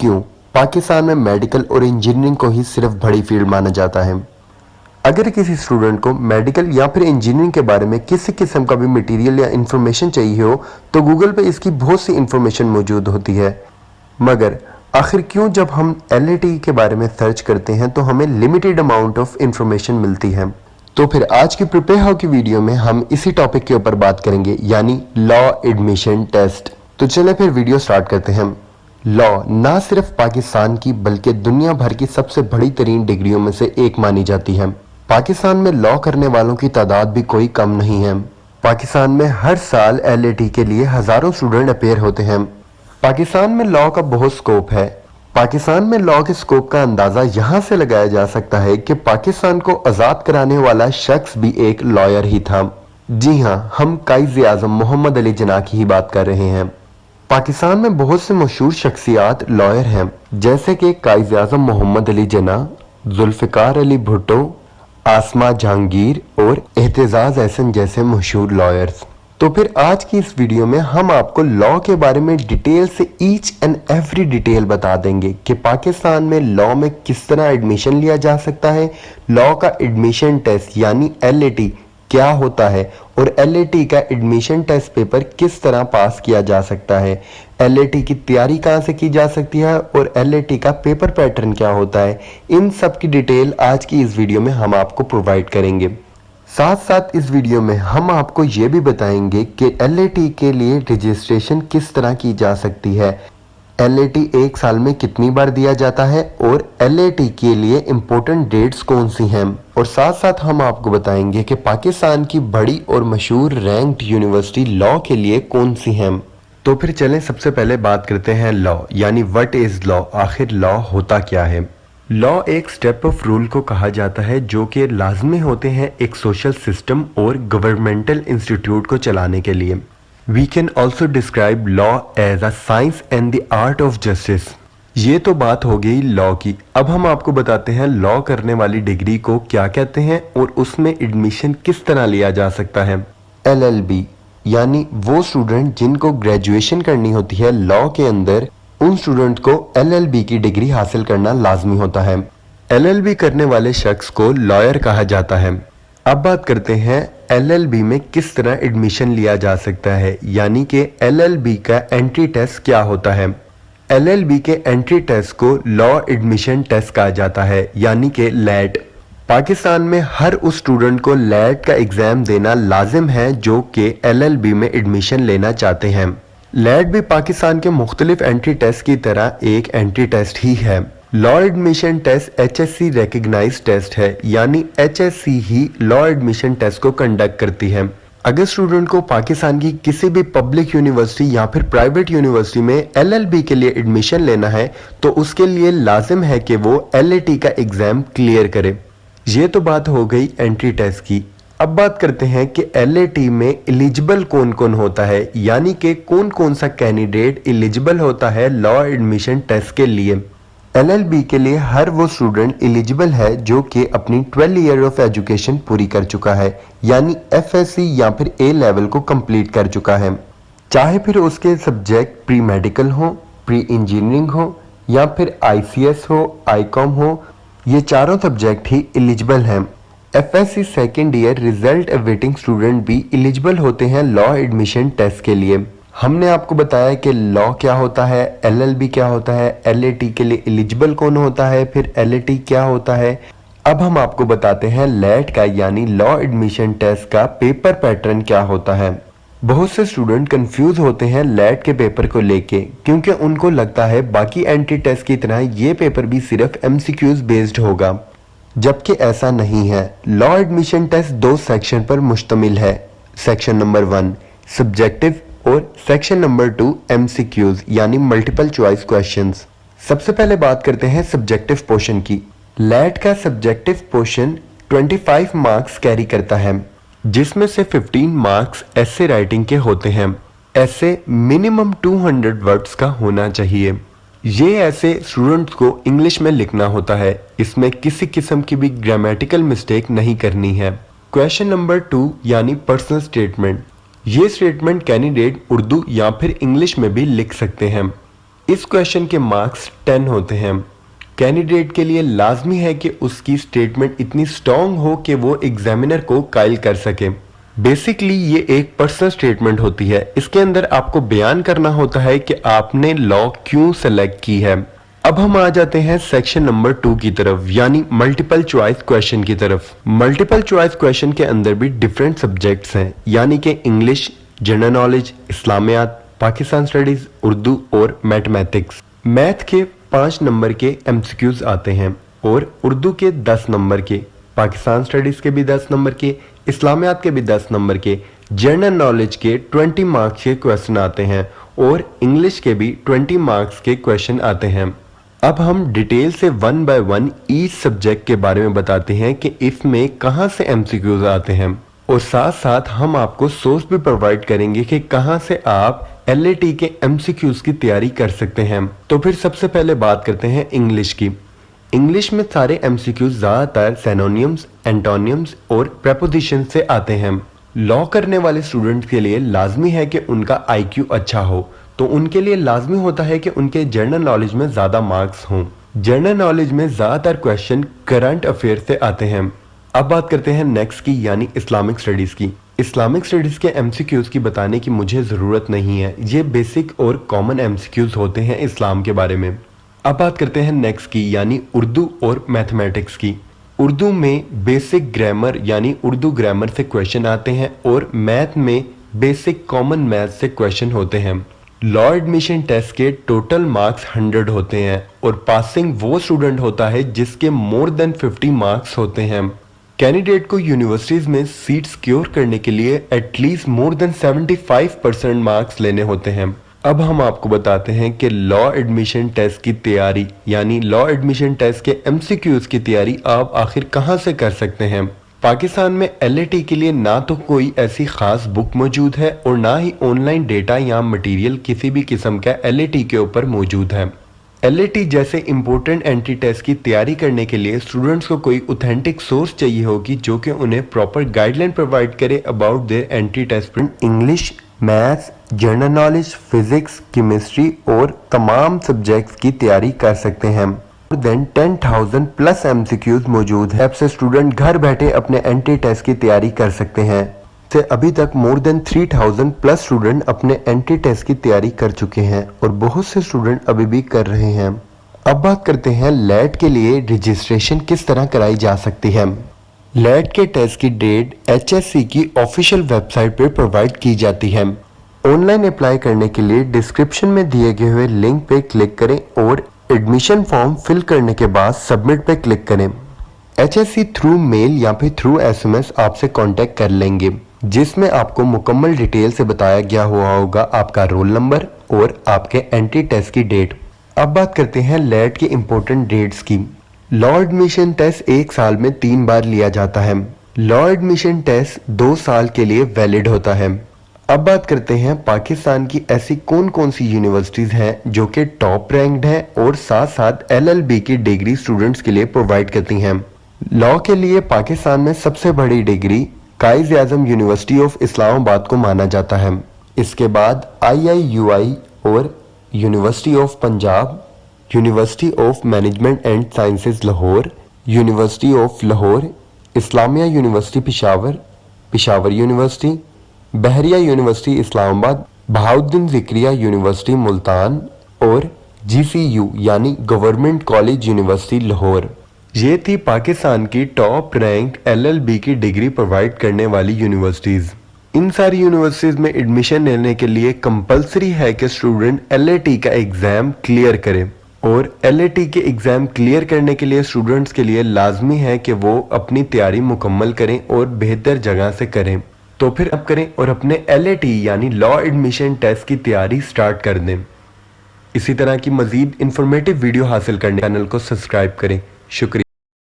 क्यों पाकिस्तान में मेडिकल और इंजीनियरिंग को ही सिर्फ बड़ी फील्ड माना जाता है। अगर किसी स्टूडेंट को मेडिकल या फिर इंजीनियरिंग के बारे में किसी किस्म का भी मटेरियल या इन्फॉर्मेशन चाहिए हो तो गूगल पे इसकी बहुत सी इन्फॉर्मेशन मौजूद होती है, मगर आखिर क्यों जब हम LAT के बारे में सर्च करते हैं तो हमें लिमिटेड अमाउंट ऑफ इंफॉर्मेशन मिलती है। तो फिर आज की प्रिपेयर हाउ की वीडियो में हम इसी टॉपिक के ऊपर बात करेंगे, यानी लॉ एडमिशन टेस्ट। तो चले फिर वीडियो स्टार्ट करते हैं। लॉ ना सिर्फ पाकिस्तान की बल्कि दुनिया भर की सबसे बड़ी तरीन डिग्रियों में से एक मानी जाती है। पाकिस्तान में लॉ करने वालों की तादाद भी कोई कम नहीं है। पाकिस्तान में हर साल LAT के लिए हजारों स्टूडेंट अपेयर होते हैं। पाकिस्तान में लॉ का बहुत स्कोप है। पाकिस्तान में लॉ के स्कोप का अंदाजा यहाँ से लगाया जा सकता है कि पाकिस्तान को आज़ाद कराने वाला शख्स भी एक लॉयर ही था। जी हाँ, हम कायद-ए-आज़म मोहम्मद अली जिन्ना की ही बात कर रहे हैं। पाकिस्तान में बहुत से मशहूर शख्सियात लॉयर हैं, जैसे कि कायद-ए-आज़म मोहम्मद अली जिन्ना, जुल्फ़िकार अली भुट्टो, आसमा जहांगीर और एहतजाज एहसन जैसे मशहूर लॉयर्स। तो फिर आज की इस वीडियो में हम आपको लॉ के बारे में डिटेल से ईच एंड एवरी डिटेल बता देंगे कि पाकिस्तान में लॉ में किस तरह एडमिशन लिया जा सकता है, लॉ का एडमिशन टेस्ट यानी LAT क्या होता है और LAT का एडमिशन टेस्ट पेपर किस तरह पास किया जा सकता है, LAT की तैयारी कहाँ से की जा सकती है और LAT का पेपर पैटर्न क्या होता है। इन सब की डिटेल आज की इस वीडियो में हम आपको प्रोवाइड करेंगे। साथ साथ इस वीडियो में हम आपको ये भी बताएंगे कि LAT के लिए रजिस्ट्रेशन किस तरह की जा सकती है, LAT एक साल में कितनी बार दिया जाता है और LAT के लिए इम्पोर्टेंट डेट्स कौन सी हैं, और साथ साथ हम आपको बताएंगे कि पाकिस्तान की बड़ी और मशहूर रैंक्ड यूनिवर्सिटी लॉ के लिए कौन सी हैं। तो फिर चलें सबसे पहले बात करते हैं लॉ यानी व्हाट इज लॉ, आखिर लॉ होता क्या है। लॉ एक स्टेप ऑफ रूल को कहा जाता है जो कि लाजमी होते हैं एक सोशल सिस्टम और गवर्नमेंटल इंस्टीट्यूट को चलाने के लिए। We can also describe law as a science and the art of justice. ये तो बात हो गई लॉ की। अब हम आपको बताते हैं लॉ करने वाली डिग्री को क्या कहते हैं और उसमें एडमिशन किस तरह लिया जा सकता है। LLB यानी वो स्टूडेंट जिनको ग्रेजुएशन करनी होती है लॉ के अंदर, उन स्टूडेंट को LLB की डिग्री हासिल करना लाजमी होता है। LLB करने वाले शख्स को लॉयर कहा जाता है। अब बात करते हैं LLB में किस तरह एडमिशन लिया जा सकता है, यानी कि LLB का एंट्री टेस्ट क्या होता है। LLB के एंट्री टेस्ट को लॉ एडमिशन टेस्ट कहा जाता है, यानी कि LAT। पाकिस्तान में हर उस स्टूडेंट को LAT का एग्जाम देना लाजिम है जो कि LLB में एडमिशन लेना चाहते हैं। LAT भी पाकिस्तान के मुख्तलिफ एंट्री टेस्ट की तरह एक एंट्री टेस्ट ही है। Law admission test HSC recognised test है, यानी HSC ही लॉ एडमिशन टेस्ट को कंडक्ट करती है। अगर स्टूडेंट को पाकिस्तान की किसी भी पब्लिक यूनिवर्सिटी या फिर प्राइवेट यूनिवर्सिटी में LLB के लिए एडमिशन लेना है तो उसके लिए लाजिम है कि वो LAT का एग्जाम क्लियर करे। ये तो बात हो गई एंट्री टेस्ट की। अब बात करते हैं कि LAT में एलिजिबल कौन कौन होता है, यानी कि कौन कौन सा कैंडिडेट एलिजिबल होता है लॉ एडमिशन टेस्ट के लिए। LLB के लिए हर वो स्टूडेंट एलिजिबल है जो कि अपनी 12 ईयर ऑफ एजुकेशन पूरी कर चुका है, यानी FSC या फिर A लेवल को कंप्लीट कर चुका है, चाहे फिर उसके सब्जेक्ट प्री मेडिकल हो, प्री इंजीनियरिंग हो या फिर ICS हो, ICOM हो, ये चारों सब्जेक्ट ही एलिजिबल हैं। FSC second year result awaiting student भी एलिजिबल होते हैं लॉ एडमिशन टेस्ट के लिए। हमने आपको बताया कि लॉ क्या होता है, LLB क्या होता है, LAT के लिए एलिजिबल कौन होता है, फिर LAT क्या होता है। अब हम आपको बताते हैं LAT का यानी लॉ एडमिशन टेस्ट का पेपर पैटर्न क्या होता है। बहुत से स्टूडेंट कंफ्यूज होते हैं LAT के पेपर को लेके, क्योंकि उनको लगता है बाकी एंट्री टेस्ट की तरह ये पेपर भी सिर्फ MCQs बेस्ड होगा, जबकि ऐसा नहीं है। लॉ एडमिशन टेस्ट 2 सेक्शन पर मुश्तमिल है, सेक्शन नंबर 1 सब्जेक्टिव और सेक्शन नंबर 2 MCQs यानी मल्टीपल चॉइस क्वेश्चंस। सबसे पहले बात करते हैं सब्जेक्टिव पोर्शन की। LAT का सब्जेक्टिव पोर्शन 25 मार्क्स कैरी करता है, जिसमें से 15 मार्क्स ऐसे राइटिंग के होते हैं। ऐसे मिनिमम 200 वर्ड्स का होना चाहिए। ये ऐसे स्टूडेंट्स को इंग्लिश में लिखना होता है, इसमें किसी किस्म की भी ग्रामेटिकल मिस्टेक नहीं करनी है। क्वेश्चन नंबर 2 यानी पर्सनल स्टेटमेंट। ये स्टेटमेंट कैंडिडेट उर्दू या फिर इंग्लिश में भी लिख सकते हैं। इस क्वेश्चन के मार्क्स 10 होते हैं। कैंडिडेट के लिए लाजमी है कि उसकी स्टेटमेंट इतनी स्ट्रॉन्ग हो कि वो एग्जामिनर को कायल कर सके। बेसिकली ये एक पर्सनल स्टेटमेंट होती है। इसके अंदर आपको बयान करना होता है कि आपने लॉ क्यों सेलेक्ट की है। अब हम आ जाते हैं सेक्शन नंबर 2 की तरफ, यानी मल्टीपल चॉइस क्वेश्चन की तरफ। मल्टीपल चॉइस क्वेश्चन के अंदर भी डिफरेंट सब्जेक्ट्स हैं, यानी कि English, general knowledge, Islamiyat, Pakistan studies, Urdu और मैथमेटिक्स। मैथ के 5 नंबर के एमसीक्यूज आते हैं और उर्दू के 10 नंबर के, पाकिस्तान स्टडीज के भी 10 नंबर के, इस्लामियात के भी 10 नंबर के, जनरल नॉलेज के 20 मार्क्स के क्वेश्चन आते हैं और इंग्लिश के भी 20 मार्क्स के क्वेश्चन आते हैं। अब हम डिटेल से 1 बाय 1 ईच सब्जेक्ट के बारे में बताते हैं कि इसमें कहां से एमसीक्यूज आते हैं और साथ साथ हम आपको सोर्स भी प्रोवाइड करेंगे कि कहां से आप एलएटी के एमसीक्यूज की तैयारी कर सकते हैं। तो फिर सबसे पहले बात करते हैं इंग्लिश की। इंग्लिश में सारे एमसीक्यूज ज्यादातर सिनोनिम्स, एंटोनिम्स और प्रेपोजिशन से आते हैं। लॉ करने वाले स्टूडेंट्स के लिए लाजमी है कि उनका आईक्यू अच्छा हो, तो उनके लिए लाजमी होता है कि उनके जनरल नॉलेज में ज्यादा मार्क्स हों। जनरल नॉलेज में ज्यादातर क्वेश्चन करंट अफेयर से आते हैं। अब बात करते हैं नेक्स्ट की, यानी इस्लामिक स्टडीज की। इस्लामिक स्टडीज के एमसीक्यूज की बताने की मुझे जरूरत नहीं है, ये बेसिक और कॉमन एमसीक्यूज होते हैं इस्लाम के बारे में। अब बात करते हैं नेक्स्ट की, यानी उर्दू और मैथमेटिक्स की। उर्दू में बेसिक ग्रामर यानी उर्दू ग्रामर से क्वेश्चन आते हैं और मैथ में बेसिक कॉमन मैथ से क्वेश्चन होते हैं। लॉ एडमिशन टेस्ट के टोटल मार्क्स 100 होते हैं और पासिंग वो स्टूडेंट होता है जिसके मोर देन 50 मार्क्स होते हैं। कैंडिडेट को यूनिवर्सिटीज में सीट सिक्योर करने के लिए एटलीस्ट मोर देन 75% मार्क्स लेने होते हैं। अब हम आपको बताते हैं कि लॉ एडमिशन टेस्ट की तैयारी यानी लॉ एडमिशन टेस्ट के एमसीक्यूज की तैयारी आप आखिर कहां से कर सकते हैं। पाकिस्तान में एलएटी के लिए ना तो कोई ऐसी खास बुक मौजूद है और ना ही ऑनलाइन डेटा या मटेरियल किसी भी किस्म का एलएटी के ऊपर मौजूद है। एलएटी जैसे इंपॉर्टेंट एंट्री टेस्ट की तैयारी करने के लिए स्टूडेंट्स को कोई ऑथेंटिक सोर्स चाहिए होगी जो कि उन्हें प्रॉपर गाइडलाइन प्रोवाइड करे about their entry test. English, maths, general knowledge, physics, chemistry और तमाम सब्जेक्ट्स की तैयारी कर सकते हैं। मोर देन 10,000 प्लस एमसीक्यूज मौजूद है, से स्टूडेंट घर बैठे अपने एंट्री टेस्ट की तैयारी कर सकते हैं। से अभी तक मोर देन 3,000 प्लस स्टूडेंट अपने एंट्री टेस्ट की तैयारी कर चुके हैं और बहुत से स्टूडेंट अभी भी कर रहे हैं। अब बात करते हैं लेट के लिए रजिस्ट्रेशन किस तरह कराई जा सकती है। लेट के टेस्ट की डेट HSC की ऑफिशियल वेबसाइट पर प्रोवाइड की जाती है। ऑनलाइन अप्लाई करने के लिए डिस्क्रिप्शन में दिए गए हुए लिंक पे क्लिक करें और एडमिशन फॉर्म फिल करने के बाद सबमिट पे क्लिक करें। HSC थ्रू मेल या फिर थ्रू SMS आपसे कांटेक्ट कर लेंगे, जिसमें आपको मुकम्मल डिटेल से बताया गया हुआ होगा आपका रोल नंबर और आपके एंट्री टेस्ट की डेट। अब बात करते हैं लेट की इंपॉर्टेंट डेट्स की। लॉ एडमिशन टेस्ट 1 साल में 3 बार लिया जाता है। लॉ एडमिशन टेस्ट 2 साल के लिए वैलिड होता है। अब बात करते हैं पाकिस्तान की ऐसी कौन कौन सी यूनिवर्सिटीज हैं जो कि टॉप रैंक्ड हैं और साथ साथ LLB की डिग्री स्टूडेंट्स के लिए प्रोवाइड करती हैं। लॉ के लिए पाकिस्तान में सबसे बड़ी degree Quaid-e-Azam university of Islamabad को माना जाता है। इसके बाद IIUI और university of Punjab, university of management and sciences Lahore, university of Lahore, Islamia university Peshawar, Peshawar university, Bahria university Islamabad, Bahauddin Zakaria university Multan और GCU यानी गवर्नमेंट कॉलेज यूनिवर्सिटी लाहौर। ये थी पाकिस्तान की टॉप रैंक्ड LLB की डिग्री प्रोवाइड करने वाली यूनिवर्सिटीज़। इन सारी यूनिवर्सिटीज़ में एडमिशन लेने के लिए कंपलसरी है कि स्टूडेंट LAT का एग्ज़ाम क्लियर करे और LAT के एग्ज़ाम क्लियर करने के लिए स्टूडेंट्स के लिए लाजमी है कि वो अपनी तैयारी मुकम्मल करें और बेहतर जगह से करें। तो फिर अब करें और अपने LAT यानी लॉ एडमिशन टेस्ट की तैयारी स्टार्ट कर दें। इसी तरह की मज़ीद इंफॉर्मेटिव वीडियो हासिल करने चैनल को सब्सक्राइब करें। शुक्रिया।